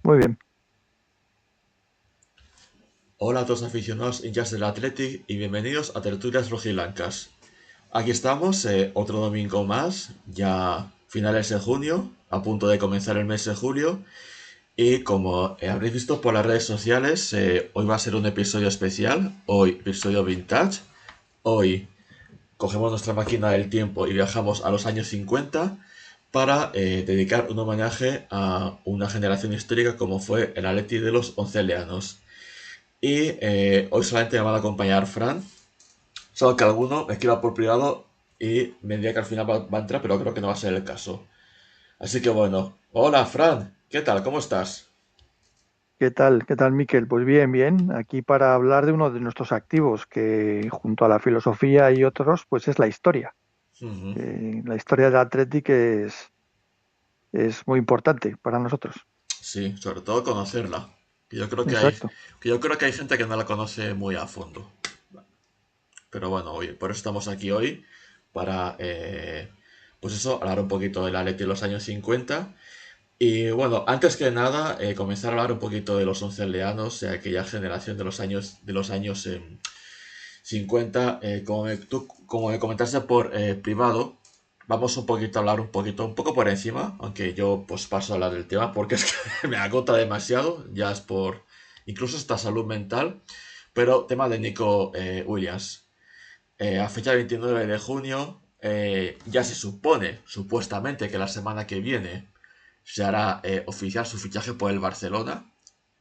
Muy bien. Hola a todos aficionados hinchas del Athletic y bienvenidos a Tertulias Rojiblancas. Aquí estamos, otro domingo más, ya finales de junio, a punto de comenzar el mes de julio. Y como habréis visto por las redes sociales, hoy va a ser un episodio especial, hoy episodio vintage. Hoy cogemos nuestra máquina del tiempo y viajamos a los años 50 para dedicar un homenaje a una generación histórica como fue el Athletic de los Once. Y hoy solamente me van a acompañar Fran, solo que alguno me escriba por privado y me diría que al final va a entrar, pero creo que no va a ser el caso. Así que bueno, hola Fran, ¿qué tal? ¿Cómo estás? ¿Qué tal? ¿Qué tal, Miquel? Pues bien, bien. Aquí para hablar de uno de nuestros activos, que junto a la filosofía y otros, pues es la historia. Ujú. La historia del Athletic es muy importante para nosotros. Sí, sobre todo conocerla. Que yo creo que hay, Exacto. que yo creo que hay gente que no la conoce muy a fondo. Pero bueno, oye, por eso estamos aquí hoy, para, pues eso, hablar un poquito del Atleti de los años 50. Y bueno, antes que nada, comenzar a hablar un poquito de los once aldeanos, de aquella generación de los años 50. Como me comentaste por privado, vamos un poquito a hablar un poco por encima, aunque yo pues paso a hablar del tema porque es que me agota demasiado, ya es por incluso esta salud mental. Pero tema de Nico Williams. A fecha 29 de junio, ya se supone, supuestamente, que la semana que viene se hará oficial su fichaje por el Barcelona.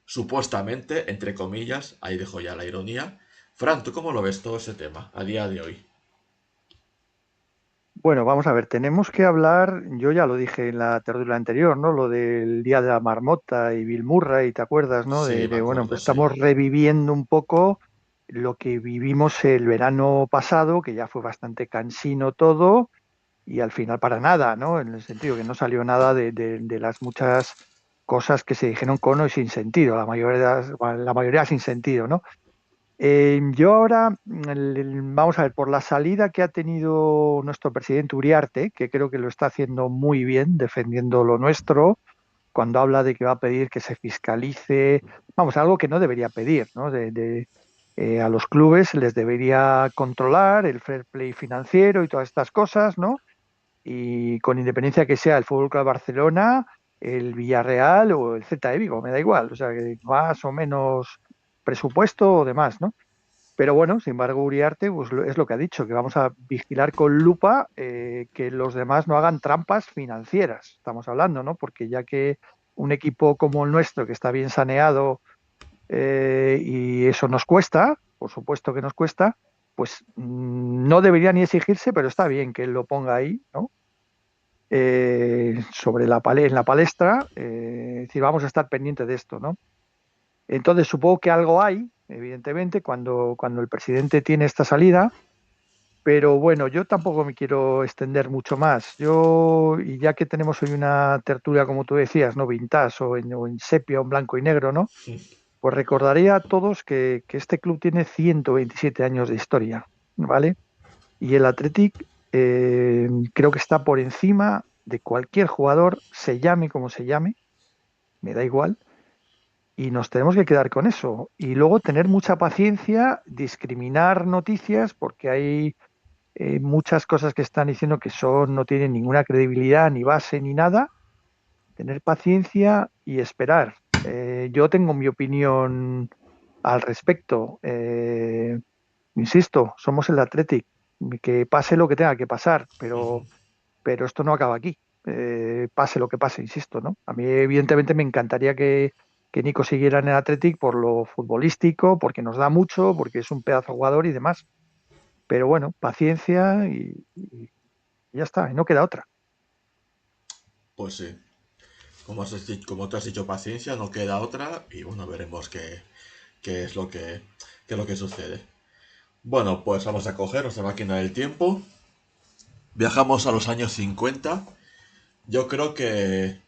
Supuestamente, entre comillas, ahí dejo ya la ironía. Fran, ¿tú cómo lo ves todo ese tema a día de hoy? Bueno, vamos a ver, tenemos que hablar, yo ya lo dije en la tertulia anterior, ¿no? Lo del Día de la Marmota y Bill Murray, ¿te acuerdas, no? Sí, me Bueno, acuerdo, pues sí. estamos reviviendo un poco lo que vivimos el verano pasado, que ya fue bastante cansino todo y al final para nada, ¿no? En el sentido que no salió nada de las muchas cosas que se dijeron con o sin sentido, la mayoría sin sentido, ¿no? Yo ahora, vamos a ver, por la salida que ha tenido nuestro presidente Uriarte, que creo que lo está haciendo muy bien, defendiendo lo nuestro, cuando habla de que va a pedir que se fiscalice, vamos, algo que no debería pedir, ¿no? A los clubes les debería controlar el fair play financiero y todas estas cosas, ¿no? Y con independencia que sea el Fútbol Club Barcelona, el Villarreal o el Celta de Vigo, me da igual, o sea, que más o menos presupuesto o demás, ¿no? Pero bueno, sin embargo, Uriarte pues, es lo que ha dicho, que vamos a vigilar con lupa que los demás no hagan trampas financieras, estamos hablando, ¿no? Porque ya que un equipo como el nuestro, que está bien saneado y eso nos cuesta, por supuesto que nos cuesta, pues no debería ni exigirse, pero está bien que él lo ponga ahí, ¿no? Sobre en la palestra, es decir, vamos a estar pendientes de esto, ¿no? Entonces, supongo que algo hay, evidentemente, cuando el presidente tiene esta salida, pero bueno, yo tampoco me quiero extender mucho más. Y ya que tenemos hoy una tertulia, como tú decías, ¿no? Vintage o en sepia o en blanco y negro, ¿no? Pues recordaría a todos que este club tiene 127 años de historia, ¿vale? Y el Athletic creo que está por encima de cualquier jugador, se llame como se llame, me da igual, y nos tenemos que quedar con eso. Y luego tener mucha paciencia, discriminar noticias, porque hay muchas cosas que están diciendo que no tienen ninguna credibilidad, ni base, ni nada. Tener paciencia y esperar. Yo tengo mi opinión al respecto. Insisto, somos el Athletic, que pase lo que tenga que pasar, pero esto no acaba aquí. Pase lo que pase, insisto, ¿no? A mí, evidentemente, me encantaría que Nico siguiera en el Athletic por lo futbolístico, porque nos da mucho, porque es un pedazo de jugador y demás. Pero bueno, paciencia y ya está, y no queda otra. Pues sí, como tú has dicho, paciencia, no queda otra y bueno, veremos qué es lo que sucede. Bueno, pues vamos a coger nuestra máquina del tiempo. Viajamos a los años 50. Yo creo que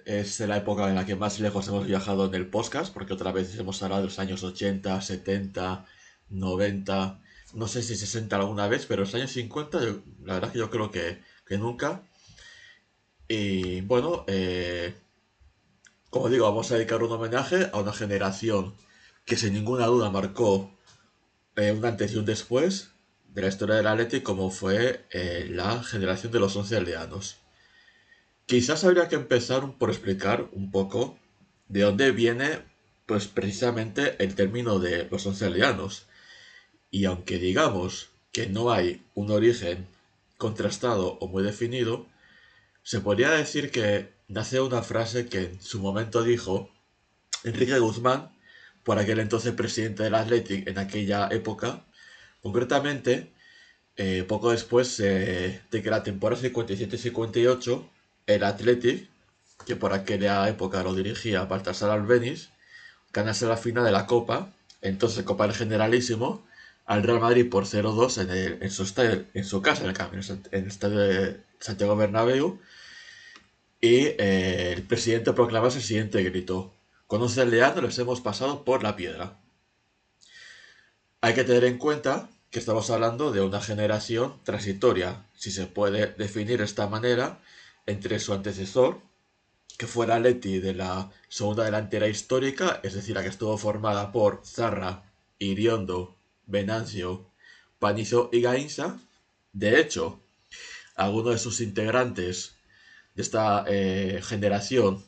es la época en la que más lejos hemos viajado en el podcast, porque otra vez hemos hablado de los años 80, 70, 90, no sé si 60 alguna vez, pero los años 50, la verdad que yo creo que nunca. Y bueno, Como digo, vamos a dedicar un homenaje a una generación que sin ninguna duda marcó un antes y un después de la historia del Athletic, como fue la generación de los 11 aldeanos. Quizás habría que empezar por explicar un poco de dónde viene, pues precisamente el término de los 11 aldeanos. Y aunque digamos que no hay un origen contrastado o muy definido, se podría decir que nace una frase que en su momento dijo Enrique Guzmán, por aquel entonces presidente del Athletic en aquella época, concretamente poco después de que la temporada 57-58, el Athletic, que por aquella época lo dirigía Baltasar Albeniz, ganase la final de la Copa, entonces Copa del Generalísimo, al Real Madrid por 0-2 en su casa, en el estadio de Santiago Bernabéu, y el presidente proclamaba el siguiente grito: con 11 aldeanos les hemos pasado por la piedra. Hay que tener en cuenta que estamos hablando de una generación transitoria, si se puede definir de esta manera, entre su antecesor, que fue la Leti de la segunda delantera histórica, es decir, la que estuvo formada por Zarra, Iriondo, Venancio, Panizo y Gainza. De hecho, algunos de sus integrantes de esta generación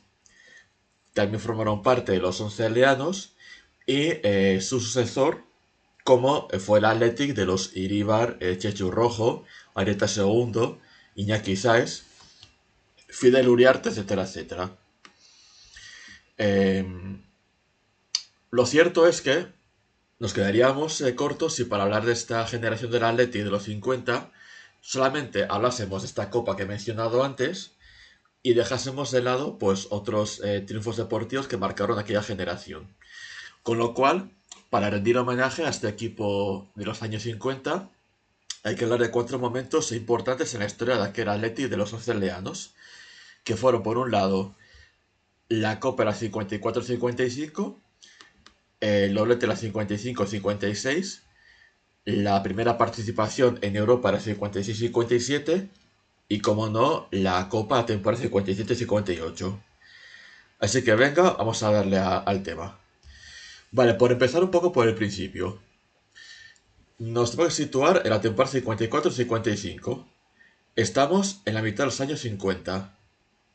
también formaron parte de los 11 aldeanos, y su sucesor, como fue el Athletic de los Iríbar, Chechu Rojo, Areta Segundo, Iñaki Sáez, Fidel Uriarte, etcétera, etcétera. Eh, lo cierto es que nos quedaríamos cortos si para hablar de esta generación del Athletic de los 50 solamente hablásemos de esta copa que he mencionado antes y dejásemos de lado pues otros triunfos deportivos que marcaron aquella generación. Con lo cual, para rendir homenaje a este equipo de los años 50, hay que hablar de cuatro momentos importantes en la historia de aquel Athletic de los 11 aldeanos, que fueron, por un lado, la Copa de la 54-55, el doblete de la 55-56, la primera participación en Europa de la 56-57 y, como no, la Copa de la temporada 57-58. Así que venga, vamos a darle al tema. Vale, por empezar un poco por el principio. Nos tenemos que situar en la temporada 54-55. Estamos en la mitad de los años 50.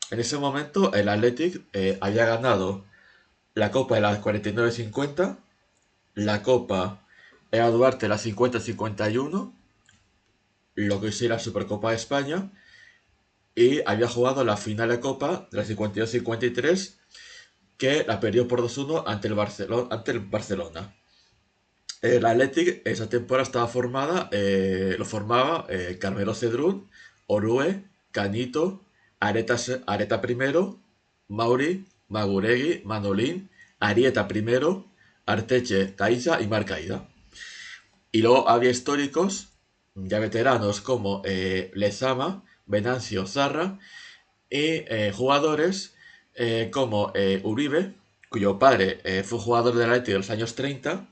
En ese momento el Athletic había ganado la Copa de la 49-50, la Copa Eva Duarte la 50-51, lo que hoy sería la Supercopa de España, y había jugado la final de Copa de la 52-53, que la perdió por 2-1 ante el Barcelona. El Athletic esa temporada estaba formada, lo formaba Carmelo Cedrún, Orue, Canito, Areta primero, Mauri, Maguregui, Manolín, Arieta primero, Arteche, Caiza y Marcaida. Y luego había históricos, ya veteranos, como Lezama, Venancio, Zarra, y jugadores como Uribe, cuyo padre fue jugador del Athletic de los años 30,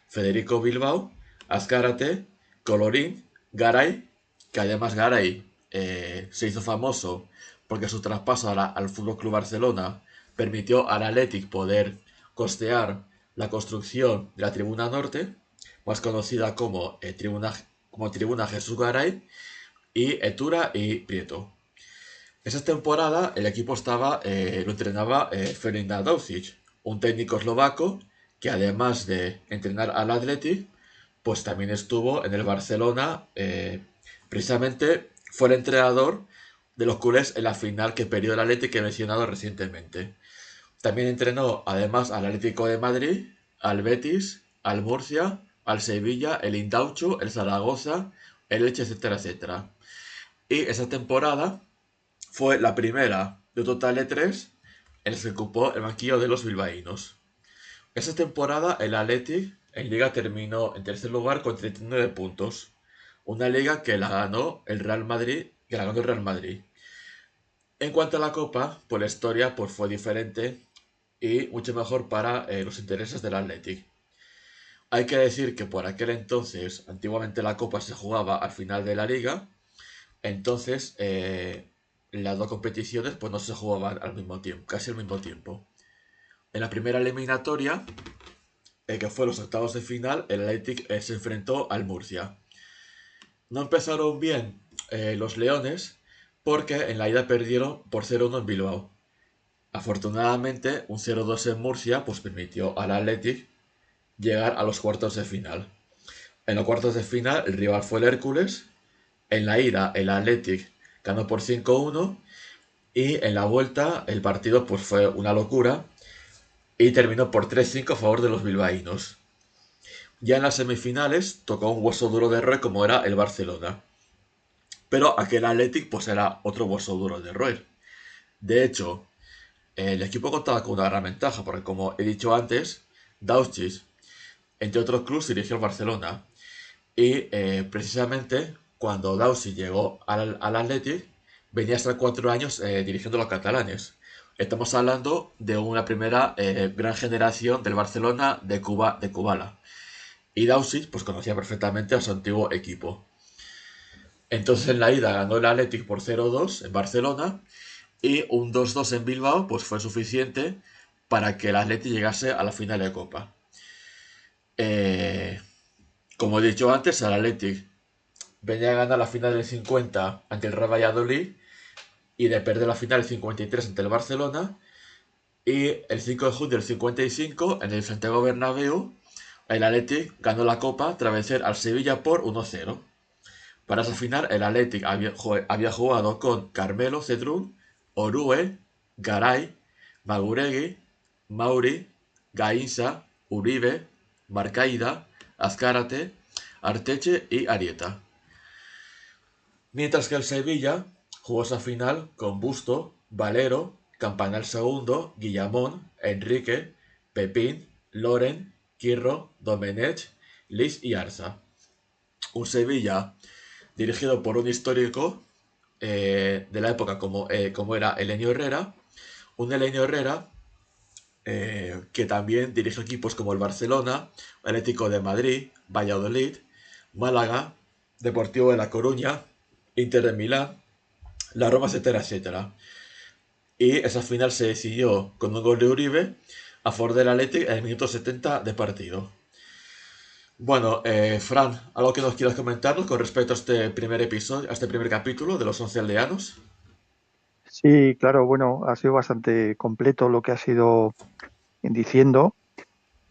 Federico Bilbao, Azcárate, Colorín, Garay, que además Garay se hizo famoso porque su traspaso al Fútbol Club Barcelona permitió al Athletic poder costear la construcción de la Tribuna Norte, más conocida como Tribuna Jesús Garay, y Etura y Prieto. Esa temporada el equipo lo entrenaba Ferenc Dawsic, un técnico eslovaco que, además de entrenar al Athletic, pues también estuvo en el Barcelona. Precisamente fue el entrenador de los culés en la final que perdió el Athletic, que he mencionado recientemente. También entrenó además al Atlético de Madrid, al Betis, al Murcia, al Sevilla, el Indaucho, el Zaragoza, el Elche, etcétera, etcétera. Y esa temporada fue la primera de un total de tres en el que ocupó el banquillo de los bilbaínos. Esa temporada el Athletic en Liga terminó en tercer lugar con 39 puntos. Una liga que la ganó el Real Madrid, En cuanto a la Copa, pues la historia pues fue diferente y mucho mejor para los intereses del Athletic. Hay que decir que por aquel entonces, antiguamente la Copa se jugaba al final de la liga. Entonces, las dos competiciones pues no se jugaban al mismo tiempo, casi al mismo tiempo. En la primera eliminatoria, que fue los octavos de final, el Athletic se enfrentó al Murcia. No empezaron bien los Leones porque en la ida perdieron por 0-1 en Bilbao. Afortunadamente, un 0-2 en Murcia pues permitió al Athletic llegar a los cuartos de final. En los cuartos de final, el rival fue el Hércules. En la ida, el Athletic ganó por 5-1. Y en la vuelta, el partido pues fue una locura. Y terminó por 3-5 a favor de los bilbaínos. Ya en las semifinales, tocó un hueso duro de roer como era el Barcelona. Pero aquel Athletic pues era otro hueso duro de roer. De hecho, el equipo contaba con una gran ventaja, porque como he dicho antes, Dauchis, entre otros clubes, dirigió el Barcelona. Y precisamente cuando Dausi llegó al Athletic, venía a estar 4 años dirigiendo a los catalanes. Estamos hablando de una primera gran generación del Barcelona de Cuba, de Kubala. Y Dausi pues conocía perfectamente a su antiguo equipo. Entonces en la ida ganó el Athletic por 0-2 en Barcelona y un 2-2 en Bilbao pues fue suficiente para que el Athletic llegase a la final de Copa. Eh, Como he dicho antes, el Athletic venía a ganar la final del 50 ante el Real Valladolid y de perder la final del 53 ante el Barcelona. Y el 5 de junio del 55, en el Santiago Bernabéu, el Athletic ganó la Copa tras vencer al Sevilla por 1-0. Para esa final, el Athletic había jugado con Carmelo Cedrún, Orue, Garay, Maguregui, Mauri, Gainza, Uribe, Marcaida, Azcárate, Arteche y Arieta. Mientras que el Sevilla jugó esa final con Busto, Valero, Campanal segundo, Guillamón, Enrique, Pepín, Loren, Quirro, Domenech, Lis y Arza. Un Sevilla dirigido por un histórico de la época como era Elenio Herrera. Un Elenio Herrera que también dirigió equipos como el Barcelona, Atlético de Madrid, Valladolid, Málaga, Deportivo de La Coruña, Inter de Milán, la Roma, etcétera, etcétera. Y esa final se decidió con un gol de Uribe a favor del Atlético en el minuto 70 de partido. Bueno, Fran, ¿algo que nos quieras comentarnos con respecto a este primer episodio, a este primer capítulo de los 11 aldeanos? Sí, claro, bueno, ha sido bastante completo lo que has ido diciendo.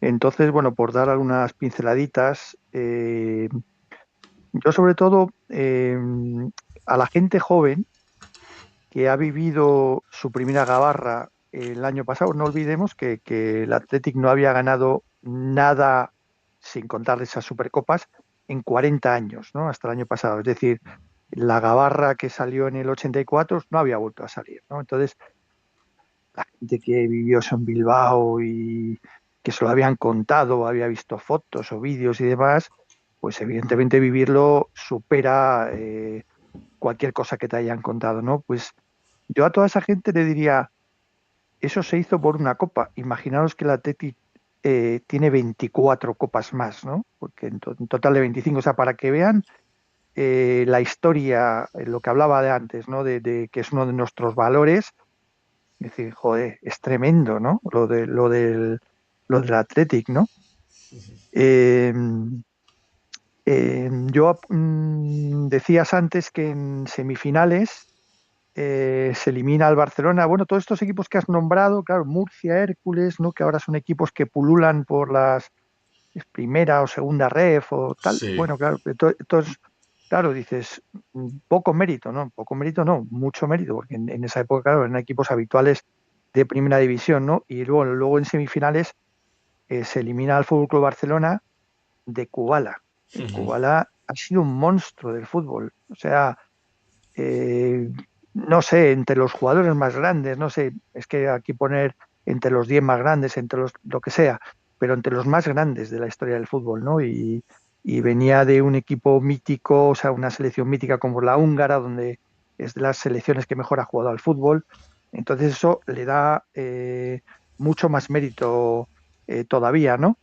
Entonces, bueno, por dar algunas pinceladitas, yo sobre todo a la gente joven que ha vivido su primera gabarra el año pasado, no olvidemos que el Athletic no había ganado nada, sin contar esas Supercopas, en 40 años, ¿no? Hasta el año pasado. Es decir, la gabarra que salió en el 84 no había vuelto a salir, ¿no? Entonces, la gente que vivió eso en Bilbao y que se lo habían contado, había visto fotos o vídeos y demás, pues evidentemente vivirlo supera cualquier cosa que te hayan contado, ¿no? Pues yo a toda esa gente le diría, eso se hizo por una copa. Imaginaos que la Atleti tiene 24 copas más, ¿no? Porque en total de 25, o sea, para que vean la historia, lo que hablaba de antes, ¿no? De que es uno de nuestros valores. Es decir, joder, es tremendo, ¿no? Lo del Athletic, ¿no? Eh, decías antes que en semifinales se elimina al Barcelona. Bueno, todos estos equipos que has nombrado, claro, Murcia, Hércules, ¿no? Que ahora son equipos que pululan por las primera o segunda ref o tal. Sí. Bueno, claro, entonces, claro, dices, poco mérito, ¿no? Poco mérito, no, mucho mérito, porque en esa época, claro, eran equipos habituales de primera división, ¿no? Y luego en semifinales se elimina al Fútbol Club Barcelona de Kubala. Kubala ha sido un monstruo del fútbol. O sea, eh, no sé, entre los jugadores más grandes, no sé, es que aquí poner entre los 10 más grandes, entre los lo que sea, pero entre los más grandes de la historia del fútbol, ¿no? Y venía de un equipo mítico, o sea, una selección mítica como la húngara, donde es de las selecciones que mejor ha jugado al fútbol. Entonces eso le da mucho más mérito todavía, ¿no?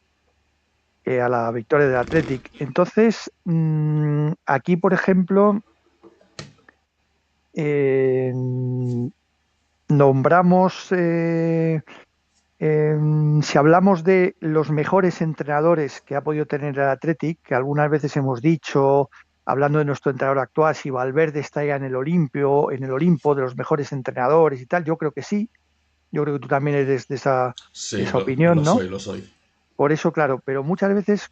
A la victoria del Athletic. Entonces, aquí, por ejemplo, eh, nombramos, si hablamos de los mejores entrenadores que ha podido tener el Athletic, que algunas veces hemos dicho, hablando de nuestro entrenador actual, si Valverde está ya en el Olimpo de los mejores entrenadores y tal, yo creo que sí. Yo creo que tú también eres de Sí, esa opinión, lo ¿no? soy, lo soy. Por eso, claro, pero muchas veces,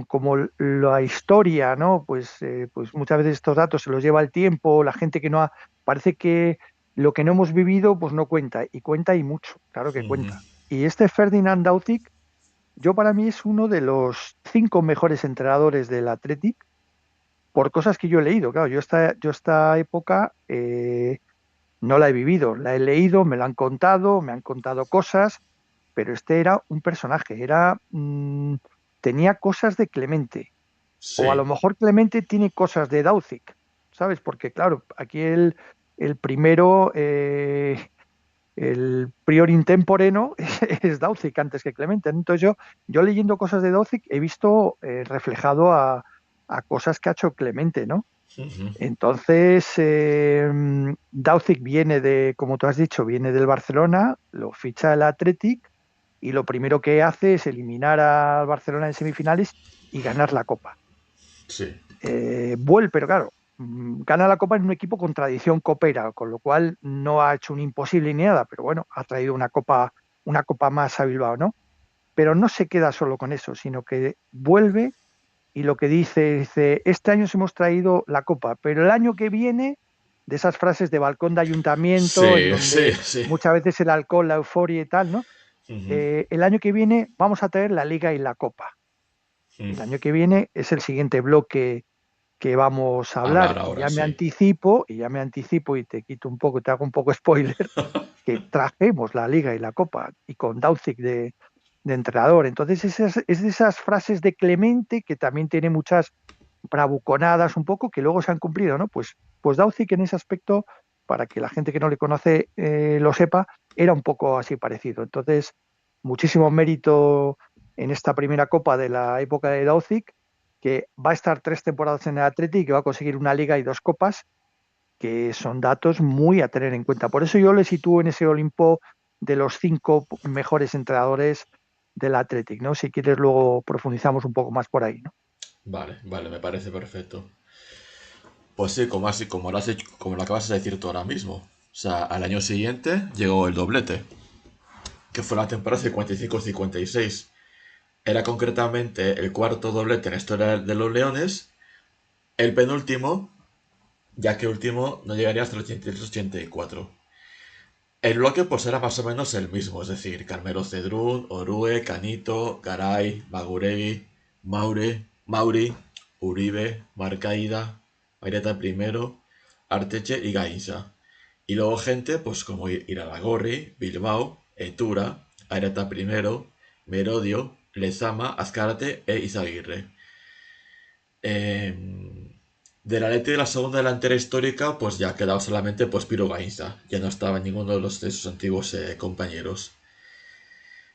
como la historia, ¿no? Pues muchas veces estos datos se los lleva el tiempo, la gente que no ha, parece que lo que no hemos vivido, pues no cuenta, y cuenta y mucho, claro que Ujú. cuenta. Y este Ferdinand Dautic, yo para mí es uno de los 5 mejores entrenadores del Athletic, por cosas que yo he leído. Claro, yo esta época no la he vivido, la he leído, me la han contado, me han contado cosas, pero este era un personaje, tenía cosas de Clemente, o a lo Sí, mejor Clemente tiene cosas de Daucic, ¿sabes? Porque claro, aquí el primero, el prior intemporeno es Daucic antes que Clemente. Entonces yo leyendo cosas de Daucic he visto reflejado a cosas que ha hecho Clemente, ¿no? ujú, Entonces, Daucic viene como tú has dicho, viene del Barcelona, lo ficha el Athletic y lo primero que hace es eliminar al Barcelona en semifinales y ganar la Copa. sí. Vuelve, pero claro, gana la Copa en un equipo con tradición copera, con lo cual no ha hecho un imposible ni nada, pero bueno, ha traído una copa más a Bilbao, ¿no? Pero no se queda solo con eso, sino que vuelve y lo que dice, este año sí hemos traído la copa, pero el año que viene, de esas frases de balcón de ayuntamiento, en Sí, sí, donde sí. muchas veces el alcohol, la euforia y tal, ¿no? Ujú, El año que viene vamos a traer la liga y la copa. ujú. El año que viene es el siguiente bloque que vamos a Hablar hablar ahora, sí. y ya me anticipo y te quito un poco, te hago un poco spoiler, que trajemos la liga y la copa y con Daucic de entrenador. Entonces es de esas frases de Clemente que también tiene muchas bravuconadas un poco que luego se han cumplido, ¿no? Pues Daucic en ese aspecto, para que la gente que no le conoce lo sepa, era un poco así parecido. Entonces, muchísimo mérito en esta primera copa de la época de Daucic, que va a estar 3 temporadas en el Atleti, que va a conseguir una liga y 2 copas, que son datos muy a tener en cuenta. Por eso yo le sitúo en ese Olimpo de los 5 mejores entrenadores del Athletic, ¿no? Si quieres luego profundizamos un poco más por ahí, ¿no? Vale, vale, me parece perfecto. Pues sí, como lo acabas de decir tú ahora mismo. O sea, al año siguiente llegó el doblete, que fue la temporada 55-56. Era concretamente el cuarto doblete en la historia de los Leones, el penúltimo, ya que el último no llegaría hasta el 83-84. El bloque pues era más o menos el mismo, es decir, Carmelo Cedrún, Orue, Canito, Garay, Maguregui, Mauri, Uribe, Marcaida, Maireta primero, Arteche y Gainza. Y luego gente pues como Iraragorri, Bilbao, Etura, Areta primero, Merodio, Lezama, Azcárate e Izaguirre. De la letra de la segunda delantera histórica, pues ya quedaba solamente pues Piro Gainza. Ya no estaba ninguno de sus antiguos compañeros.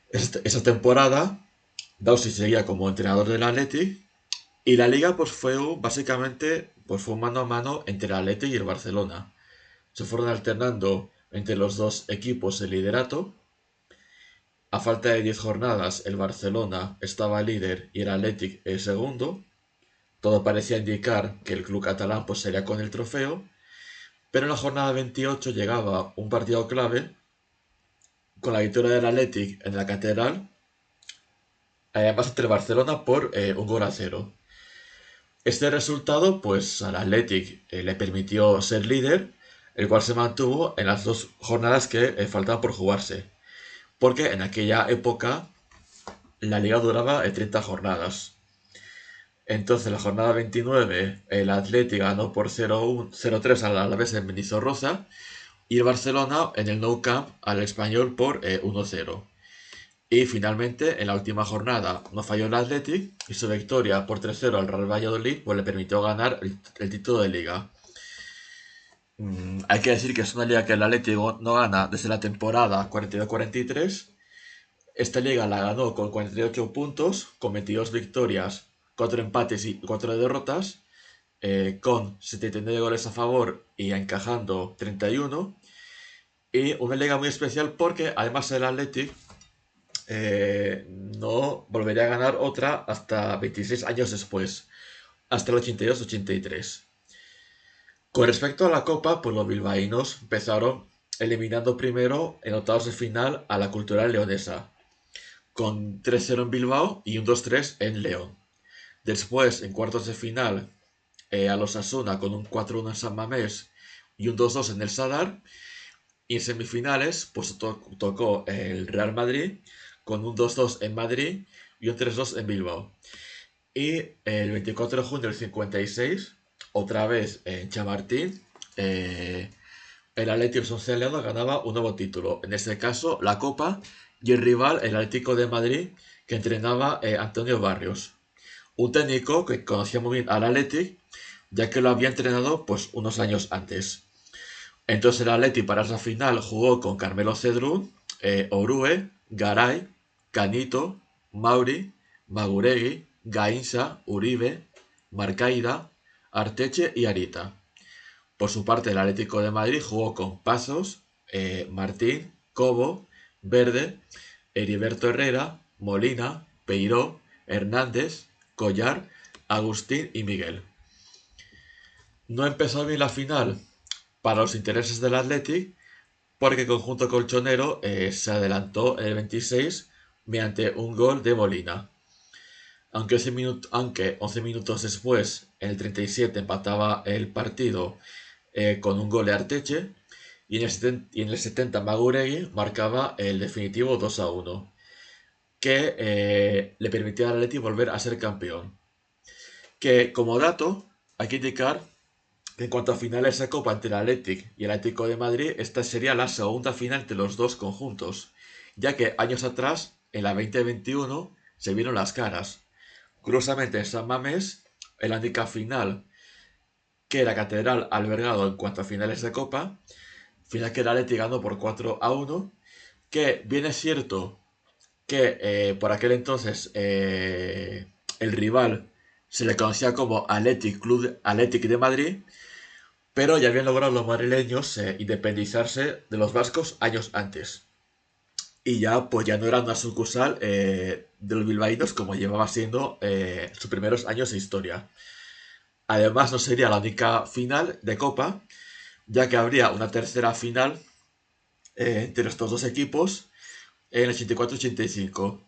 Esa temporada, Dausi seguía como entrenador del Athletic y la liga pues básicamente pues fue un mano a mano entre el Athletic y el Barcelona. Se fueron alternando entre los dos equipos el liderato. A falta de 10 jornadas, el Barcelona estaba líder y el Athletic el segundo. Todo parecía indicar que el club catalán pues sería con el trofeo, pero en la jornada 28 llegaba un partido clave con la victoria del Athletic en la Catedral, además ante el Barcelona por 1-0. Este resultado pues al Athletic le permitió ser líder, el cual se mantuvo en las 2 jornadas que faltaban por jugarse, porque en aquella época la liga duraba 30 jornadas. Entonces, la jornada 29, el Athletic ganó por 0-3 al Alavés en Mendizorroza y el Barcelona en el Nou Camp al Español por 1-0. Y finalmente, en la última jornada, no falló el Athletic y su victoria por 3-0 al Real Valladolid pues, le permitió ganar el título de liga. Hay que decir que es una liga que el Atlético no gana desde la temporada 42-43. Esta liga la ganó con 48 puntos, con 22 victorias, 4 empates y 4 derrotas, con 79 goles a favor y encajando 31. Y una liga muy especial porque además el Athletic no volvería a ganar otra hasta 26 años después, hasta el 82-83. Con respecto a la Copa, pues los bilbaínos empezaron eliminando primero en octavos de final a la Cultural Leonesa, con 3-0 en Bilbao y un 2-3 en León. Después, en cuartos de final, a los Asuna con un 4-1 en San Mamés y un 2-2 en el Sadar. Y en semifinales, pues tocó el Real Madrid con un 2-2 en Madrid y un 3-2 en Bilbao. Y el 24 de junio del 56, otra vez en Chamartín, el Atlético San Celano ganaba un nuevo título. En este caso, la Copa y el rival, el Atlético de Madrid, que entrenaba Antonio Barrios. Un técnico que conocía muy bien al Atlético, ya que lo había entrenado pues unos años antes. Entonces el Atleti para esa final jugó con Carmelo Cedrún, Orue, Garay, Canito, Mauri, Maguregui, Gainsa, Uribe, Marcaida, Arteche y Arita. Por su parte el Atlético de Madrid jugó con Pasos, Martín, Cobo, Verde, Heriberto Herrera, Molina, Peiró, Hernández, Collar, Agustín y Miguel. No empezó bien la final para los intereses del Athletic porque el conjunto colchonero se adelantó en el 26 mediante un gol de Molina. Aunque 11 minutos después, en el 37, empataba el partido con un gol de Arteche y en el 70 Maguregui marcaba el definitivo 2-1, que le permitía al Athletic volver a ser campeón. Que como dato, hay que indicar que en cuanto a finales de Copa entre el Athletic y el Atlético de Madrid, esta sería la segunda final entre los dos conjuntos, ya que años atrás, en la 2021, se vieron las caras. Curiosamente, en San Mamés, en la única final que la Catedral ha albergado en cuanto a finales de Copa, final que el Athletic ganó por 4-1, que bien es cierto que por aquel entonces el rival se le conocía como Athletic de Madrid, pero ya habían logrado los madrileños independizarse de los vascos años antes. Y ya, pues ya no era una sucursal de los bilbaínos como llevaba siendo sus primeros años de historia. Además, no sería la única final de Copa, ya que habría una tercera final entre estos dos equipos en el 84-85,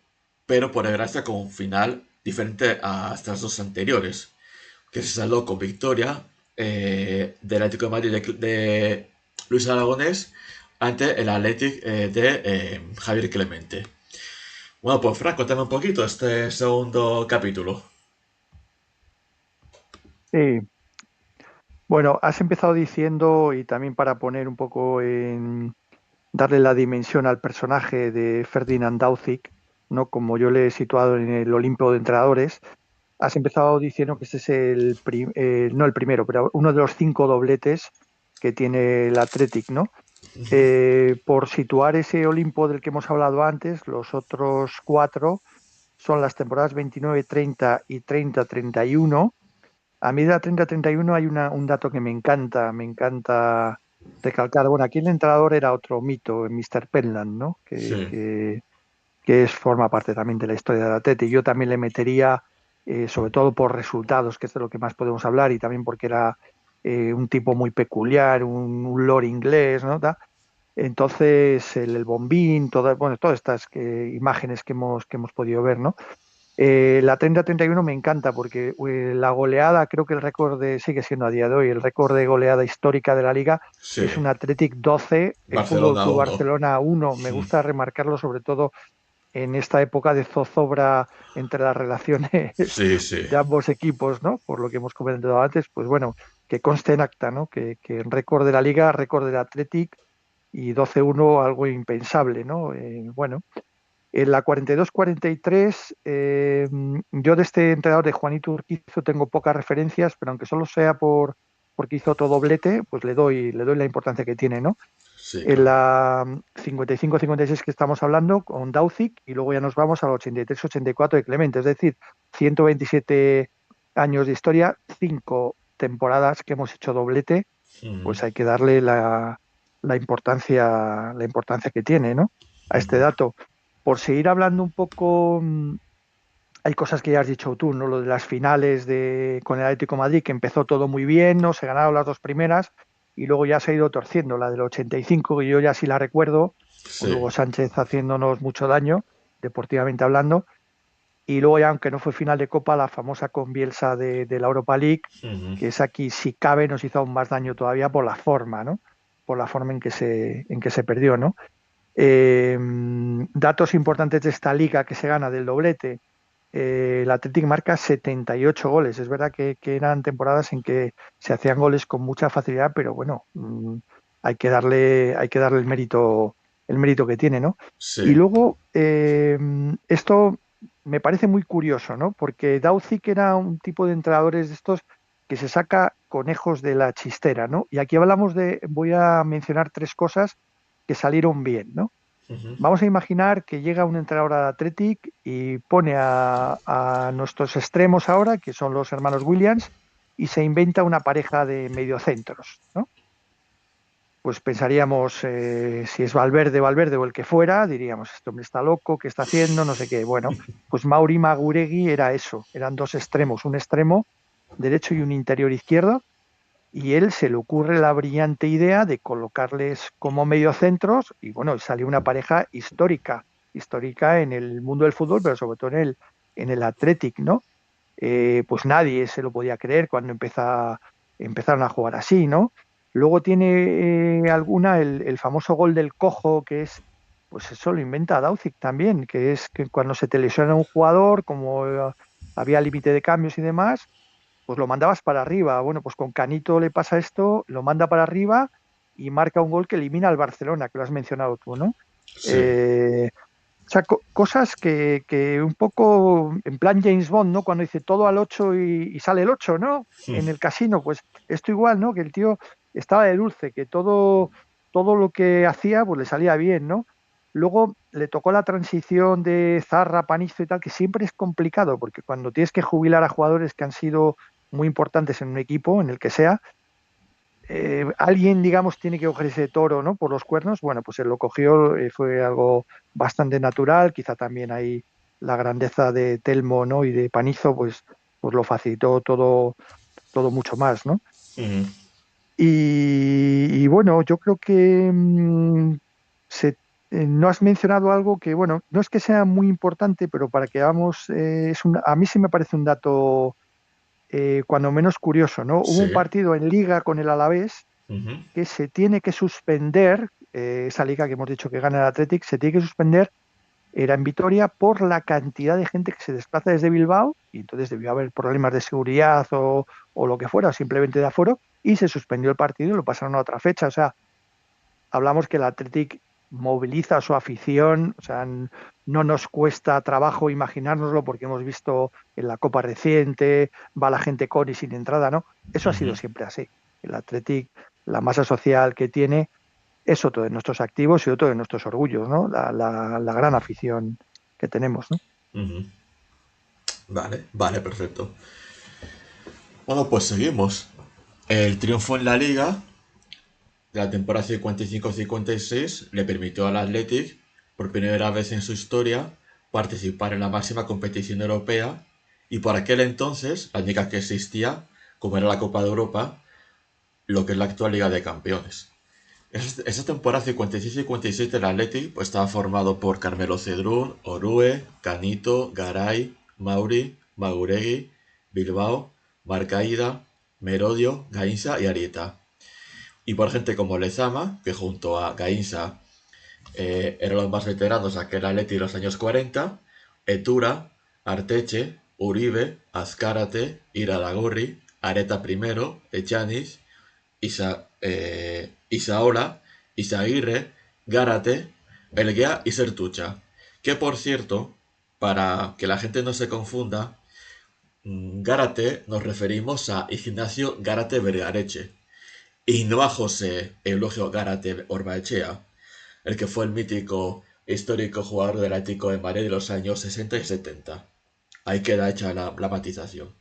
pero por desgracia con un final diferente a estas dos anteriores, que se saldó con victoria del Atlético de Madrid de Luis Aragonés ante el Athletic de Javier Clemente. Bueno, pues Frank, cuéntame un poquito este segundo capítulo. Sí, bueno, has empezado diciendo, y también para poner un poco en darle la dimensión al personaje de Ferdinand Dauzic, ¿no? Como yo le he situado en el Olimpo de entrenadores, has empezado diciendo que este es no el primero, pero uno de los 5 dobletes que tiene el Athletic, ¿no? Por situar ese Olimpo del que hemos hablado antes, los otros 4 son las temporadas 29-30 y 30-31. A mí de la 30-31 hay un dato que me encanta recalcar. Bueno, aquí el entrenador era otro mito, Mr. Penland, ¿no? Sí. Forma parte también de la historia del Atleti. Yo también le metería, sobre todo por resultados, que es de lo que más podemos hablar, y también porque era un tipo muy peculiar, un lord inglés, ¿no? Entonces, el bombín, bueno, todas estas imágenes que hemos podido ver, ¿no? La 30-31 me encanta porque la goleada, creo que sigue siendo a día de hoy, el récord de goleada histórica de la liga es Sí. un Athletic 12, el Fútbol Barcelona Club 1. Barcelona 1. Me gusta remarcarlo sobre todo en esta época de zozobra entre las relaciones Sí, sí. de ambos equipos, ¿no? Por lo que hemos comentado antes, pues bueno, que conste en acta, ¿no? Que récord de la liga, récord del Athletic y 12-1 algo impensable, ¿no? Bueno. En la 42-43, yo de este entrenador de Juanito Urquizo tengo pocas referencias, pero aunque solo sea porque hizo otro doblete, pues le doy la importancia que tiene, ¿no? Sí, En claro. la 55-56 que estamos hablando con Dauzic y luego ya nos vamos al 83-84 de Clemente, es decir, 127 años de historia, 5 temporadas que hemos hecho doblete, Mm, pues hay que darle la importancia que tiene, ¿no? A este dato. por seguir hablando un poco, hay cosas que ya has dicho tú, ¿no? Lo de las finales con el Atlético de Madrid, que empezó todo muy bien, ¿no? Se ganaron las dos primeras y luego ya se ha ido torciendo. La del 85, que yo ya sí la recuerdo, con Sí. Hugo Sánchez haciéndonos mucho daño, deportivamente hablando. Y luego ya, aunque no fue final de Copa, la famosa con Bielsa de la Europa League, Ujú. que es aquí, si cabe, nos hizo aún más daño todavía por la forma, ¿no? Por la forma en que se perdió, ¿no? Datos importantes de esta liga que se gana del doblete. El Athletic marca 78 goles. Es verdad que eran temporadas en que se hacían goles con mucha facilidad, pero bueno, hay que darle el mérito que tiene, ¿no? Y Sí. luego, esto me parece muy curioso, ¿no? Porque Dauzic era un tipo de entrenadores de estos que se saca conejos de la chistera, ¿no? Y aquí voy a mencionar tres cosas que salieron bien, ¿no? Ujú. Vamos a imaginar que llega un entrenador al Athletic y pone a nuestros extremos ahora, que son los hermanos Williams, y se inventa una pareja de mediocentros, ¿no? Pues pensaríamos, si es Valverde, Valverde o el que fuera, diríamos, este hombre está loco, ¿qué está haciendo? No sé qué. Bueno, pues Mauri Maguregui era eso, eran dos extremos, un extremo derecho y un interior izquierdo, y él se le ocurre la brillante idea de colocarles como mediocentros y bueno, salió una pareja histórica en el mundo del fútbol, pero sobre todo en el Athletic, ¿no? Pues nadie se lo podía creer cuando empezaron a jugar así, ¿no? Luego tiene el famoso gol del cojo, que es, pues eso lo inventa Dauzic también, que es que cuando se te lesiona un jugador, como había límite de cambios y demás, pues lo mandabas para arriba. Bueno, pues con Canito le pasa esto, lo manda para arriba y marca un gol que elimina al Barcelona, que lo has mencionado tú, ¿no? Sí. Eh, o sea, cosas que un poco en plan James Bond, ¿no? Cuando dice todo al 8 y sale el 8, ¿no? En el casino, pues esto igual, ¿no? Que el tío estaba de dulce, que todo lo que hacía, pues le salía bien, ¿no? Luego le tocó la transición de Zarra, Panizo y tal, que siempre es complicado, porque cuando tienes que jubilar a jugadores que han sido muy importantes en un equipo, en el que sea, alguien, digamos, tiene que coger ese toro, ¿no? Por los cuernos. Bueno, pues él lo cogió, fue algo bastante natural. Quizá también ahí la grandeza de Telmo, ¿no? Y de Panizo, pues lo facilitó todo mucho más, ¿no? Ujú. Y bueno, yo creo que se, no has mencionado algo que, bueno, no es que sea muy importante, pero para que hagamos, a mí sí me parece un dato, cuando menos curioso, ¿no? Hubo un Sí. partido en Liga con el Alavés Ujú. que se tiene que suspender, esa liga que hemos dicho que gana el Athletic, se tiene que suspender, era en Vitoria, por la cantidad de gente que se desplaza desde Bilbao, y entonces debió haber problemas de seguridad o lo que fuera, o simplemente de aforo, y se suspendió el partido y lo pasaron a otra fecha. O sea, hablamos que el Athletic moviliza a su afición, o sea, no nos cuesta trabajo imaginárnoslo porque hemos visto en la Copa reciente, va la gente con y sin entrada, ¿no? Eso ha Ujú. sido siempre así. El Athletic, la masa social que tiene, es otro de nuestros activos y otro de nuestros orgullos, ¿no? La gran afición que tenemos, ¿no? Ujú. Vale, vale, perfecto. Bueno, pues seguimos. El triunfo en la liga de la temporada 55-56 le permitió al Athletic, por primera vez en su historia, participar en la máxima competición europea y por aquel entonces, la única que existía, como era la Copa de Europa, lo que es la actual Liga de Campeones. Esa temporada 56-56 del Athletic pues, estaba formado por Carmelo Cedrún, Orue, Canito, Garay, Mauri, Maguregui, Bilbao, Marcaida, Merodio, Gainza y Arieta. Y por gente como Lezama, que junto a Gainza eran los más veteranos de aquel Atleti de los años 40, Etura, Arteche, Uribe, Azcárate, Iraragorri, Areta I, Echanis, Isaola, Isaguirre, Gárate, Elguea y Sertucha. Que por cierto, para que la gente no se confunda, Gárate nos referimos a Ignacio Gárate Vergareche y no a José Eulogio Gárate Orbaechea, el que fue el mítico histórico jugador del Atlético de Madrid de los años 60 y 70. Ahí queda hecha la matización.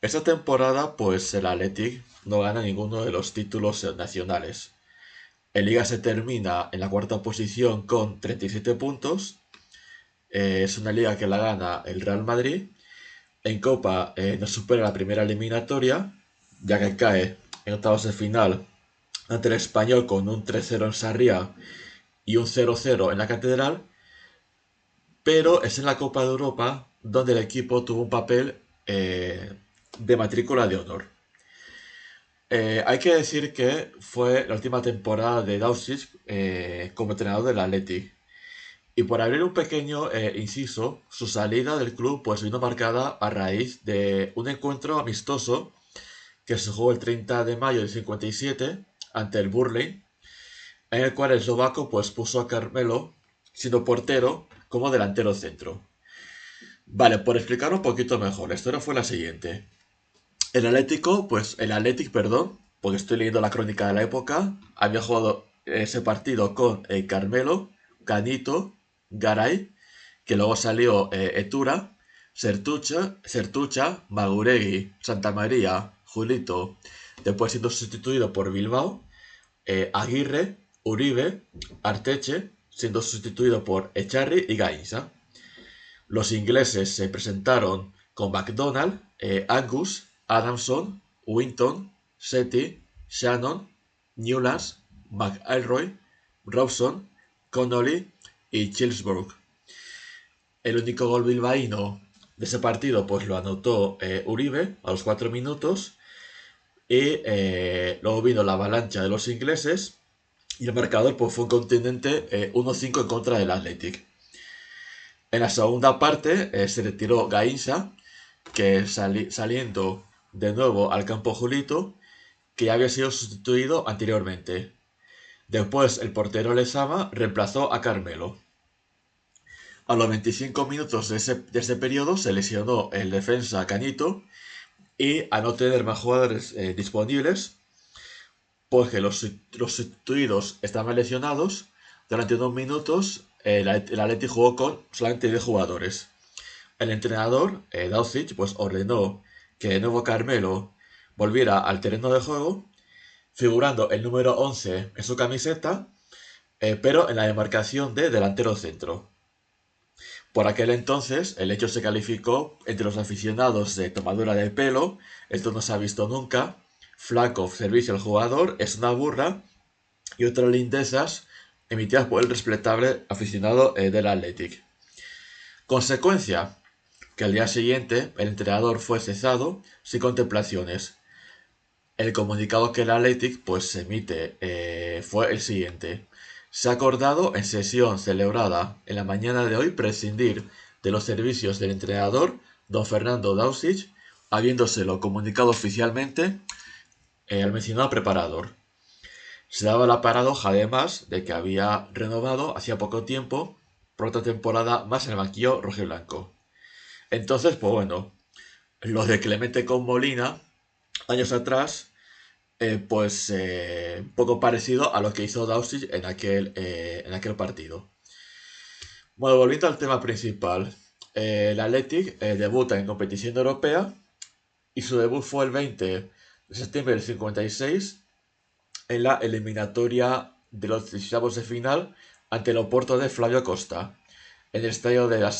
Esta temporada, pues el Athletic no gana ninguno de los títulos nacionales. En Liga se termina en la cuarta posición con 37 puntos es una liga que la gana el Real Madrid. En Copa no supera la primera eliminatoria, ya que cae en octavos de final ante el Español con un 3-0 en Sarriá y un 0-0 en la Catedral, pero es en la Copa de Europa donde el equipo tuvo un papel de matrícula de honor. Hay que decir que fue la última temporada de Dausic como entrenador del Athletic. Y por abrir un pequeño inciso, su salida del club pues vino marcada a raíz de un encuentro amistoso que se jugó el 30 de mayo del 57 ante el Burnley, en el cual el eslovaco pues puso a Carmelo, siendo portero, como delantero centro. Vale, por explicar un poquito mejor, la historia fue la siguiente. El Athletic, perdón, porque estoy leyendo la crónica de la época, había jugado ese partido con Carmelo, Canito, Garay, que luego salió Etura, Sertucha, Maguregui, Santa María, Julito, después siendo sustituido por Bilbao, Aguirre, Uribe, Arteche, siendo sustituido por Echarri y Gainza. Los ingleses se presentaron con McDonald, Angus, Adamson, Winton, Setti, Shannon, Newlands, McElroy, Robson, Connolly y Chilsbrook. El único gol bilbaíno de ese partido pues lo anotó Uribe a los 4 minutos y luego vino la avalancha de los ingleses y el marcador pues, fue un contundente 1-5 en contra del Athletic. En la segunda parte se retiró Gainza, que saliendo de nuevo al campo Julito, que ya había sido sustituido anteriormente. Después el portero Lezama reemplazó a Carmelo. A los 25 minutos de ese periodo se lesionó el defensa Canito y a no tener más jugadores disponibles, porque los sustituidos estaban lesionados, durante unos minutos el Atleti jugó con solamente 10 jugadores. El entrenador, Dausic, pues ordenó que de nuevo Carmelo volviera al terreno de juego, figurando el número 11 en su camiseta, pero en la demarcación de delantero centro. Por aquel entonces, el hecho se calificó entre los aficionados de tomadura de pelo, esto no se ha visto nunca, flaco servicio al jugador, es una burra, y otras lindezas emitidas por el respetable aficionado del Athletic. Consecuencia, que al día siguiente el entrenador fue cesado sin contemplaciones. El comunicado que el Athletic pues emite fue el siguiente. Se ha acordado en sesión celebrada en la mañana de hoy prescindir de los servicios del entrenador don Fernando Dausic, habiéndoselo comunicado oficialmente al mencionado preparador. Se daba la paradoja además de que había renovado hacía poco tiempo por otra temporada más en el banquillo rojiblanco. Entonces, pues bueno, lo de Clemente con Molina, años atrás, un poco parecido a lo que hizo Dausic en aquel partido. Bueno, volviendo al tema principal, el Athletic debuta en competición europea y su debut fue el 20 de septiembre del 56 en la eliminatoria de los 16 de final ante el Oporto de Flavio Costa, en el estadio de las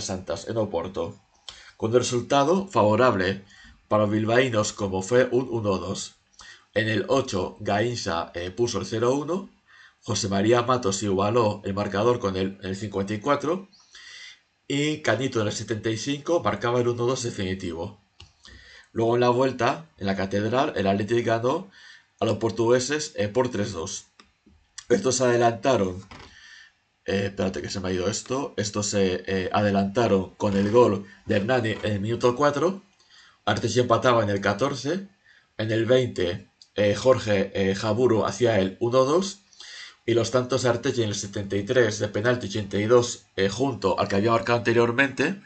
Santas, en Oporto, con un resultado favorable para los bilbaínos como fue un 1-2. En el 8, Gainza puso el 0-1, José María Matos igualó el marcador con el 54 y Canito en el 75 marcaba el 1-2 definitivo. Luego en la vuelta, en la Catedral, el Athletic ganó a los portugueses por 3-2. Estos se adelantaron, espérate que se me ha ido esto, estos se adelantaron con el gol de Hernani en el minuto 4, Artes empataba en el 14, en el 20 Jorge Jaburu hacía el 1-2 y los tantos de Arteche en el 73 de penalti 82 junto al que había marcado anteriormente,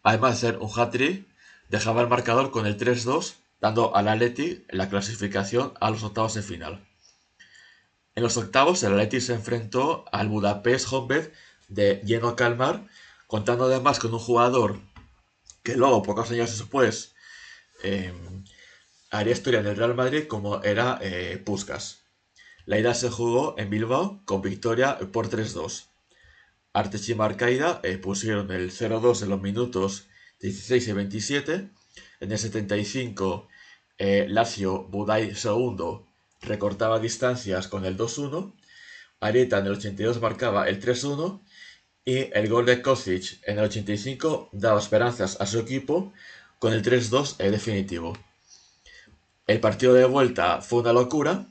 además de ser un hat-trick, dejaba el marcador con el 3-2, dando al Atleti la clasificación a los octavos de final. En los octavos, el Atleti se enfrentó al Budapest Honvéd de Geno Kalmar, contando además con un jugador que luego, pocos años después, eh, haría historia en el Real Madrid, como era Puskás. La ida se jugó en Bilbao con victoria por 3-2. Arteche y Marcaida pusieron el 0-2 en los minutos 16 y 27. En el 75, Lazio Budai II recortaba distancias con el 2-1. Arieta en el 82 marcaba el 3-1 y el gol de Kosic en el 85 daba esperanzas a su equipo con el 3-2 definitivo. El partido de vuelta fue una locura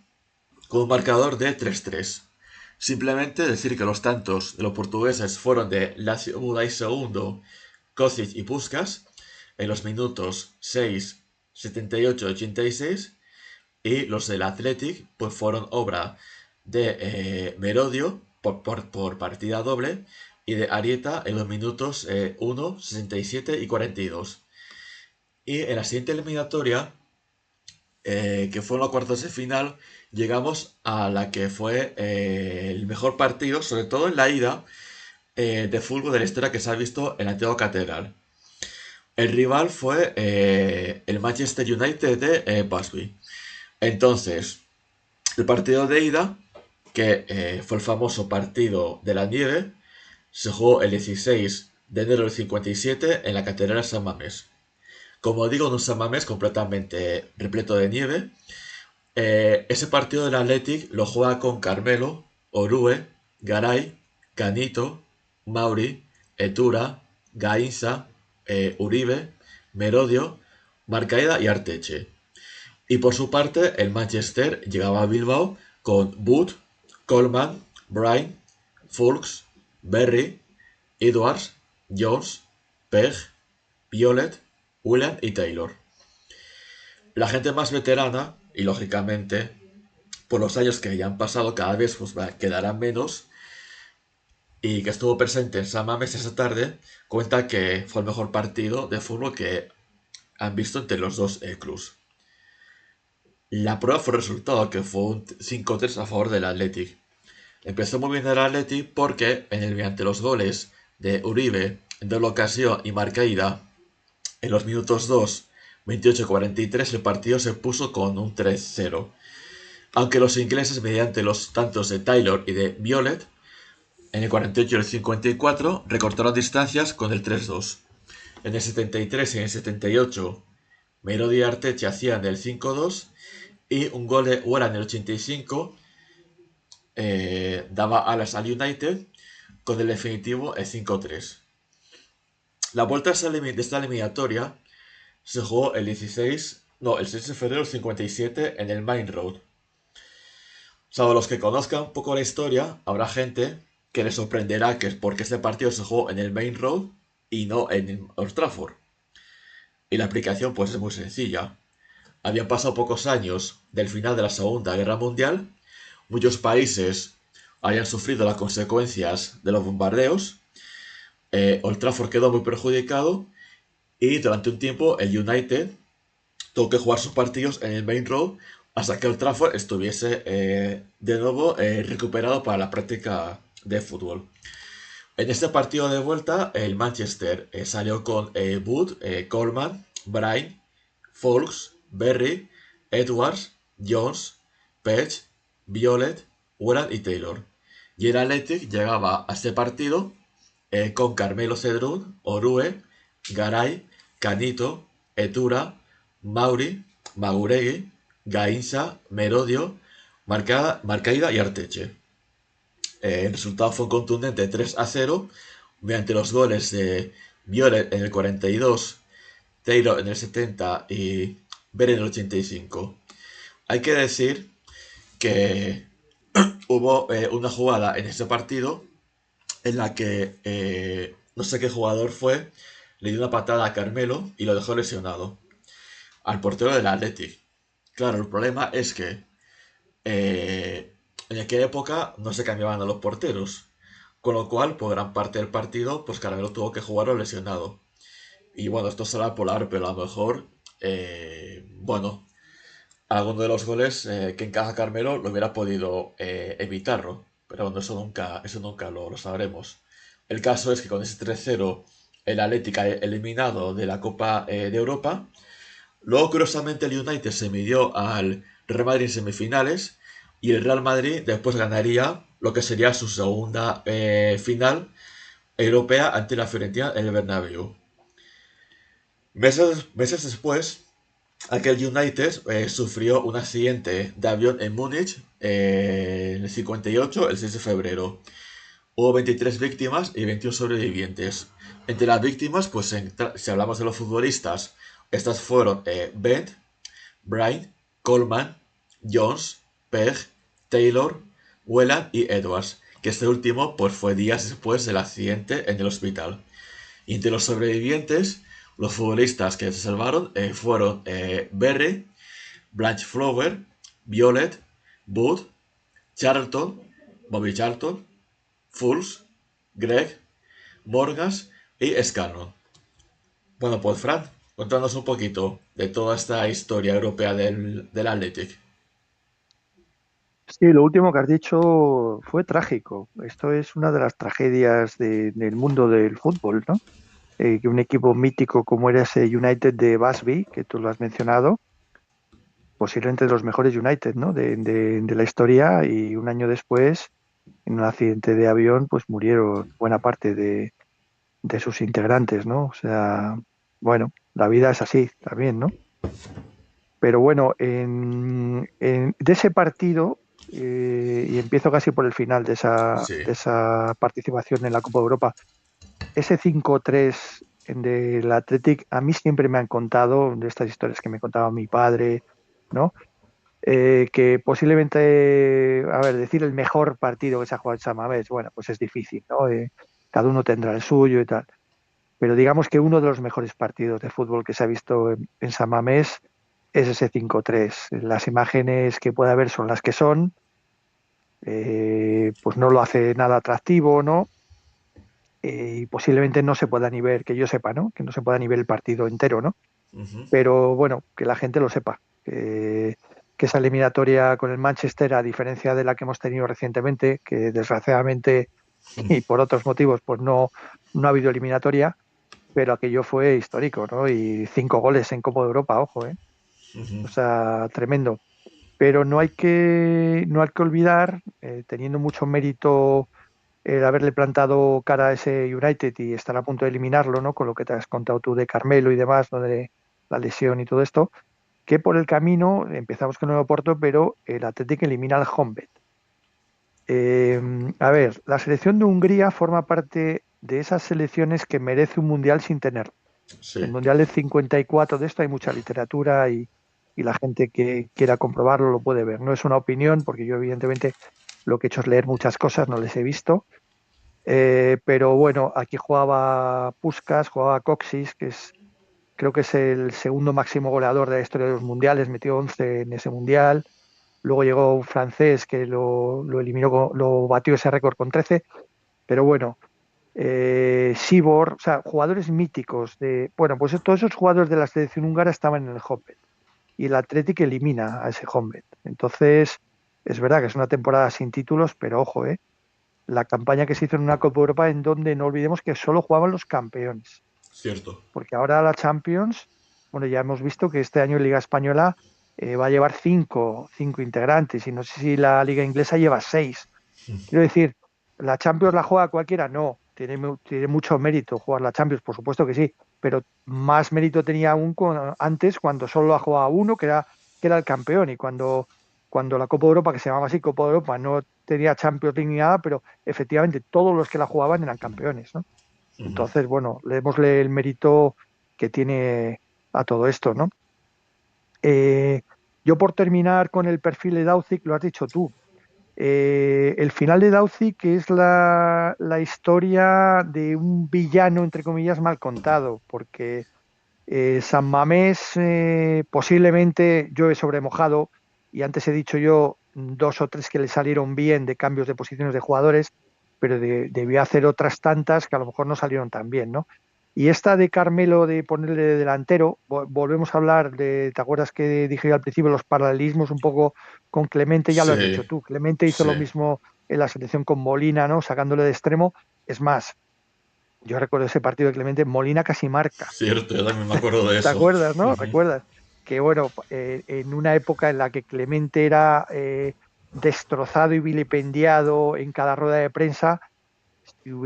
con un marcador de 3-3. Simplemente decir que los tantos de los portugueses fueron de Lazio Budai II, Kosic y Puskás en los minutos 6, 78 y 86, y los del Athletic pues fueron obra de Merodio por partida doble y de Arieta en los minutos 1, 67 y 42. Y en la siguiente eliminatoria, que fue en los cuartos de final, llegamos a la que fue el mejor partido, sobre todo en la ida, de fútbol de la historia que se ha visto en la antigua catedral. El rival fue el Manchester United de Busby. Entonces, el partido de ida, que fue el famoso partido de la nieve, se jugó el 16 de enero del 57 en la Catedral de San Mamés. Como digo, en un San Mamés completamente repleto de nieve. Ese partido del Athletic lo juega con Carmelo, Orue, Garay, Canito, Mauri, Etura, Gainza, Uribe, Merodio, Marcaida y Arteche. Y por su parte, el Manchester llegaba a Bilbao con Wood, Coleman, Bryan, Fulks, Berry, Edwards, Jones, Pegg, Violet, William y Taylor. La gente más veterana, y lógicamente, por los años que ya han pasado, cada vez pues, quedarán menos, y que estuvo presente en San Mamés esa tarde, cuenta que fue el mejor partido de fútbol que han visto entre los dos clubs. La prueba fue el resultado, que fue un 5-3 a favor del Athletic. Empezó muy bien el Athletic porque mediante los goles de Uribe, en doble ocasión y Marcaida, en los minutos 2, 28 y 43 el partido se puso con un 3-0. Aunque los ingleses, mediante los tantos de Taylor y de Violet, en el 48 y el 54 recortaron distancias con el 3-2. En el 73 y en el 78, Merodi y Arteche hacían el 5-2 y un gol de Uera en el 85 daba alas al United con el definitivo el 5-3. La vuelta de esta eliminatoria se jugó el 6 de febrero del 57 en el Main Road. Salvo los que conozcan un poco la historia, habrá gente que les sorprenderá que es porque este partido se jugó en el Main Road y no en Old Trafford. Y la aplicación pues es muy sencilla. Habían pasado pocos años del final de la Segunda Guerra Mundial, muchos países habían sufrido las consecuencias de los bombardeos, Old Trafford quedó muy perjudicado y durante un tiempo el United tuvo que jugar sus partidos en el Main Road hasta que Old Trafford estuviese de nuevo recuperado para la práctica de fútbol. En este partido de vuelta, el Manchester salió con Wood, Coleman, Bryan, Fulks, Berry, Edwards, Jones, Page, Violet, Whelan y Taylor. Y el Athletic llegaba a este partido con Carmelo Cedrún, Orue, Garay, Canito, Etura, Mauri, Maguregui, Gainza, Merodio, Marcaida y Arteche. El resultado fue contundente 3-0 mediante los goles de Violet en el 42, Taylor en el 70 y Ver en el 85. Hay que decir que hubo una jugada en ese partido en la que no sé qué jugador fue, le dio una patada a Carmelo y lo dejó lesionado al portero del Athletic. Claro, el problema es que en aquella época no se cambiaban a los porteros, con lo cual por gran parte del partido pues Carmelo tuvo que jugarlo lesionado. Y bueno, esto será polar, pero a lo mejor, bueno, alguno de los goles que encaja Carmelo lo hubiera podido evitarlo. Pero bueno, eso nunca lo sabremos. El caso es que con ese 3-0 el Atlético eliminado de la Copa de Europa. Luego, curiosamente, el United se midió al Real Madrid en semifinales y el Real Madrid después ganaría lo que sería su segunda final europea ante la Fiorentina en el Bernabéu. Meses después, aquel United sufrió un accidente de avión en Múnich en el 58, el 6 de febrero. Hubo 23 víctimas y 21 sobrevivientes. Entre las víctimas, pues si hablamos de los futbolistas, estas fueron Bent, Bright, Coleman, Jones, Pegg, Taylor, Whelan y Edwards, que este último pues, fue días después del accidente en el hospital. Y entre los sobrevivientes, los futbolistas que se salvaron fueron Berry, Blanche Flower, Violet, Booth, Charlton, Bobby Charlton, Fools, Greg, Morgas y Scanlon. Bueno, pues Fran, contanos un poquito de toda esta historia europea del Athletic. Sí, lo último que has dicho fue trágico. Esto es una de las tragedias del mundo del fútbol, ¿no? Que un equipo mítico como era ese United de Busby, que tú lo has mencionado, posiblemente de los mejores United, ¿no? De la historia, y un año después, en un accidente de avión, pues murieron buena parte de sus integrantes, ¿no? O sea, bueno, la vida es así también, ¿no? Pero bueno, de ese partido, y empiezo casi por el final Sí, de esa participación en la Copa de Europa, ese 5-3 del Athletic, a mí siempre me han contado de estas historias que me contaba mi padre, ¿no? Que posiblemente, a ver, decir el mejor partido que se ha jugado en San Mamés, bueno, pues es difícil, ¿no? Cada uno tendrá el suyo y tal. Pero digamos que uno de los mejores partidos de fútbol que se ha visto en San Mamés es ese 5-3. Las imágenes que puede haber son las que son, pues no lo hace nada atractivo, ¿no? Y posiblemente no se pueda ni ver, que yo sepa, ¿no? Que no se pueda ni ver el partido entero, ¿no? ujú, Pero bueno, que la gente lo sepa, que esa eliminatoria con el Manchester, a diferencia de la que hemos tenido recientemente, que desgraciadamente y por otros motivos, pues no ha habido eliminatoria, pero aquello fue histórico, ¿no? Y 5 goles en Copa de Europa, ojo, ¿eh? ujú. O sea, tremendo. Pero no hay que olvidar, teniendo mucho mérito el haberle plantado cara a ese United y estar a punto de eliminarlo, ¿no? Con lo que te has contado tú de Carmelo y demás, ¿no? De la lesión y todo esto, que por el camino empezamos con el Oporto, pero el Athletic elimina al Honvéd. A ver, la selección de Hungría forma parte de esas selecciones que merece un mundial sin tener. El Sí, mundial del 54, de esto hay mucha literatura y la gente que quiera comprobarlo lo puede ver. No es una opinión, porque yo evidentemente lo que he hecho es leer muchas cosas, no les he visto. Pero bueno, aquí jugaba Puskás, jugaba Coxis, creo que es el segundo máximo goleador de la historia de los mundiales, metió 11 en ese mundial. Luego llegó un francés que lo eliminó, lo batió ese récord con 13. Pero bueno, Sibor, o sea, jugadores míticos bueno, pues todos esos jugadores de la selección húngara estaban en el Honvéd y el Athletic elimina a ese Honvéd. Entonces, es verdad que es una temporada sin títulos, pero ojo, la campaña que se hizo en una Copa Europa en donde no olvidemos que solo jugaban los campeones, cierto. porque ahora la Champions, bueno, ya hemos visto que este año en Liga Española va a llevar cinco integrantes y no sé si la Liga Inglesa lleva 6. Quiero decir, ¿la Champions la juega cualquiera? No, tiene mucho mérito jugar la Champions, por supuesto que sí, pero más mérito tenía aún antes cuando solo la jugaba uno, que era el campeón, y cuando la Copa de Europa, que se llamaba así Copa de Europa, no tenía Champions League ni nada, pero efectivamente todos los que la jugaban eran campeones, ¿no? Ujú. Entonces, bueno, leémosle el mérito que tiene a todo esto, ¿no? Eh, yo por terminar con el perfil de Dauzic, lo has dicho tú, el final de Dauci, que es la historia de un villano, entre comillas, mal contado, porque San Mamés posiblemente yo he sobremojado, y antes he dicho yo dos o tres que le salieron bien de cambios de posiciones de jugadores, pero debió hacer otras tantas que a lo mejor no salieron tan bien, ¿no? Y esta de Carmelo de ponerle de delantero, volvemos a hablar ¿te acuerdas que dije yo al principio los paralelismos un poco con Clemente? Ya lo has Sí, dicho tú, Clemente hizo lo sí, mismo en la selección con Molina, ¿no? Sacándole de extremo. Es más, yo recuerdo ese partido de Clemente, Molina casi marca. cierto, yo también me acuerdo de ¿Te eso. acuerdas, no? Ujú. ¿Recuerdas? Que bueno, en una época en la que Clemente era destrozado y vilipendiado en cada rueda de prensa,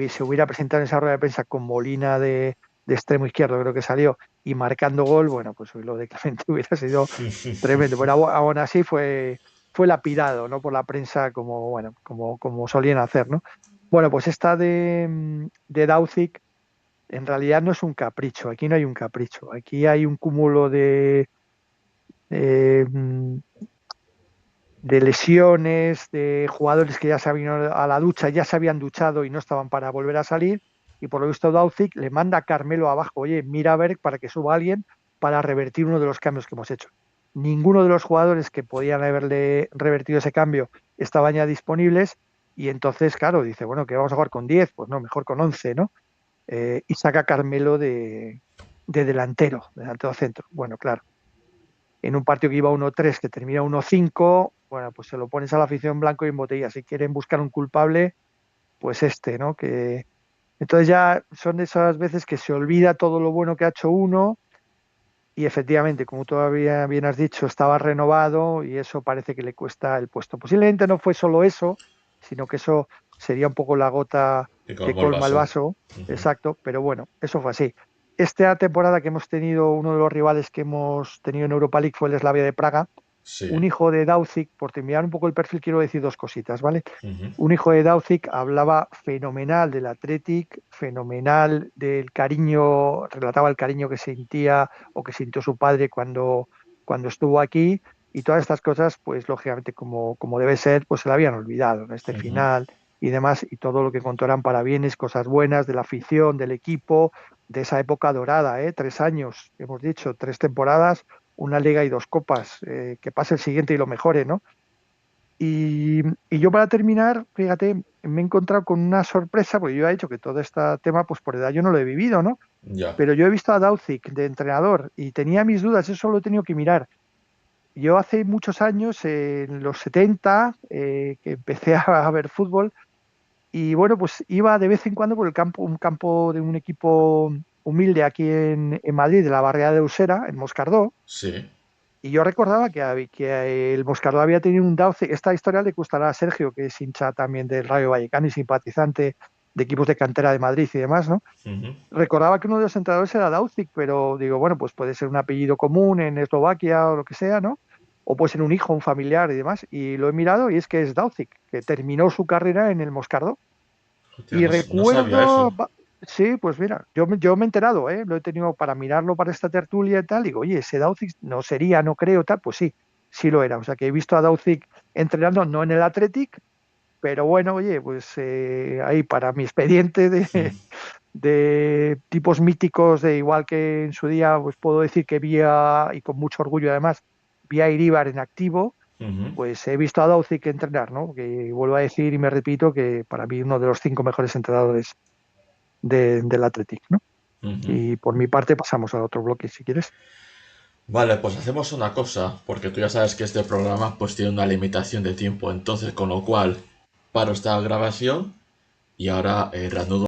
se hubiera presentado en esa rueda de prensa con Molina de extremo izquierdo, creo que salió, y marcando gol, bueno, pues hoy lo de Clemente hubiera sido tremendo. Pero aún así fue lapidado, ¿no? Por la prensa como, bueno, como solían hacer, ¿no? Bueno, pues esta de Dauzic en realidad no es un capricho, aquí no hay un capricho, aquí hay un cúmulo eh, mm, de lesiones, de jugadores que ya se habían ido a la ducha, ya se habían duchado y no estaban para volver a salir, y por lo visto Dauzic le manda a Carmelo abajo, oye, mira a ver para que suba alguien para revertir uno de los cambios que hemos hecho. Ninguno de los jugadores que podían haberle revertido ese cambio estaban ya disponibles, y entonces, claro, dice, bueno, que vamos a jugar con 10, pues no, mejor con 11, ¿no? Y saca a Carmelo de delantero centro. Bueno, claro, en un partido que iba 1-3, que termina 1-5, bueno, pues se lo pones a la afición blanco y en botella. Si quieren buscar un culpable, pues ¿no? Que entonces ya son de esas veces que se olvida todo lo bueno que ha hecho uno y efectivamente, como todavía bien has dicho, estaba renovado y eso parece que le cuesta el puesto. Posiblemente no fue solo eso, sino que eso sería un poco la gota Que que colmó el colma el vaso. vaso, Ujú. exacto, pero bueno, eso fue así. Esta temporada que hemos tenido, uno de los rivales que hemos tenido en Europa League fue el Slavia de Praga, un Sí. hijo de Dauzic, por terminar un poco el perfil, quiero decir dos cositas, ¿vale? Ujú. Un hijo de Dauzic hablaba fenomenal del Athletic, fenomenal del cariño, relataba el cariño que sentía o que sintió su padre cuando estuvo aquí, y todas estas cosas, pues lógicamente como debe ser, pues se le habían olvidado, ¿no? Este Ujú. final y demás, y todo lo que contó eran parabienes, cosas buenas de la afición, del equipo, de esa época dorada, ¿eh? 3 años, hemos dicho, 3 temporadas, una liga y 2 copas, que pase el siguiente y lo mejore, ¿no? Y yo para terminar, fíjate, me he encontrado con una sorpresa, porque yo he dicho que todo este tema, pues por edad yo no lo he vivido, ¿no? Ya. Pero yo he visto a Dauzic de entrenador y tenía mis dudas, eso lo he tenido que mirar. Yo hace muchos años, en los 70, que empecé a ver fútbol, y bueno, pues iba de vez en cuando por el campo, un campo de un equipo humilde aquí en Madrid, de la barriada de Usera, en Moscardó, Sí. y yo recordaba que el Moscardó había tenido un Dauce. Esta historia le gustará a Sergio, que es hincha también del Rayo Vallecano y simpatizante de equipos de cantera de Madrid y demás, ¿no? Ujú. Recordaba que uno de los entrenadores era Daucic, pero digo, bueno, pues puede ser un apellido común en Eslovaquia o lo que sea, ¿no? O puede ser un hijo, un familiar y demás. Y lo he mirado y es que es Daucic, que terminó su carrera en el Moscardó. Hostia, Y no, no sabía recuerdo, eso. sí, pues mira, yo me he enterado, ¿eh? Lo he tenido para mirarlo para esta tertulia y tal. Digo, oye, ese Daucic no sería, no creo, tal. Pues sí, sí lo era. O sea, que he visto a Daucic entrenando, no en el Athletic, pero bueno, oye, pues ahí para mi expediente de tipos míticos, de igual que en su día, pues puedo decir que y con mucho orgullo además, vi a Iríbar en activo, Ujú. pues he visto a Daucic entrenar, ¿no? Que vuelvo a decir y me repito que para mí uno de los 5 mejores entrenadores del Athletic, ¿no? Ujú. Y por mi parte pasamos al otro bloque, si quieres. Vale, pues hacemos una cosa, porque tú ya sabes que este programa pues tiene una limitación de tiempo, entonces con lo cual paro esta grabación y ahora reanudo